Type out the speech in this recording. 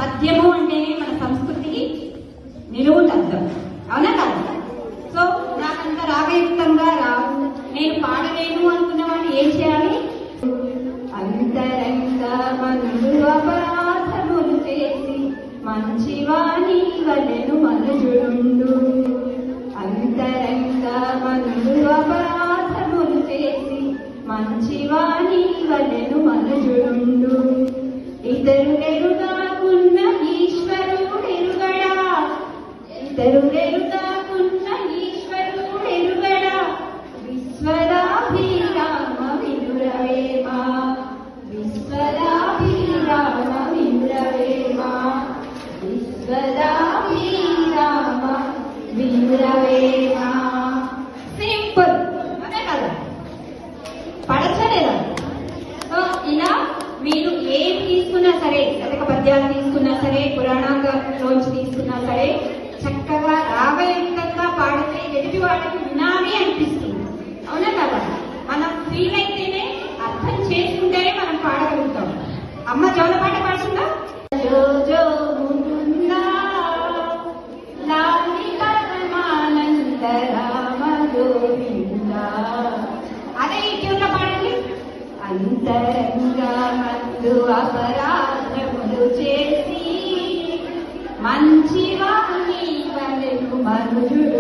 పద్యము అంటేనే మన సంస్కృతికి నిలువుటద్దం, అవునా కదా? సో నాకంత రాగయుక్తంగా రాదు, నేను పాడలేను అనుకున్న వాడు ఏం చేయాలి? అంతరంగ మందు అపరాధములు చేసి మంచివాణి వలెను మనుజుండు. అంతరంగ మందు అపరాధములు చేసి మంచివాణి వలెను మనుజుండు. ఇతరులెరుగాకున్న ఈశ్వరుడెరుగడా, ఇతరులెరుగాకున్న ఈశ్వరుడెరుగడా. విశ్వరాభిరామ వినురవేమ, విశ్వరాభిరామ వినురవేమ, విశ్వరాభిరామ వినురవేమ. సింపుల్, అదే కదా? పడచలేదా? సో ఇలా మీరు ఏం తీసుకున్నా సరే, కథక పద్యాలు తీసుకున్నా సరే, పురాణాలలోంచి తీసుకున్నా సరే, చక్కగా రాగయుక్తంగా పాడితే ఎదుటి వాళ్ళకి వినాలి అనిపిస్తుంది, అవునా కదా? మనం ఫీల్ అయితేనే, అర్థం చేసుకుంటేనే మనం పాడగలుగుతాం. అమ్మ జోల పాట పాడుతుందా? అదే ఈ ట్యూన్లో పాడండి. అంతరంగా మందు అపరాధములు చేసి మంచివాణి వలెను మనుజుడు.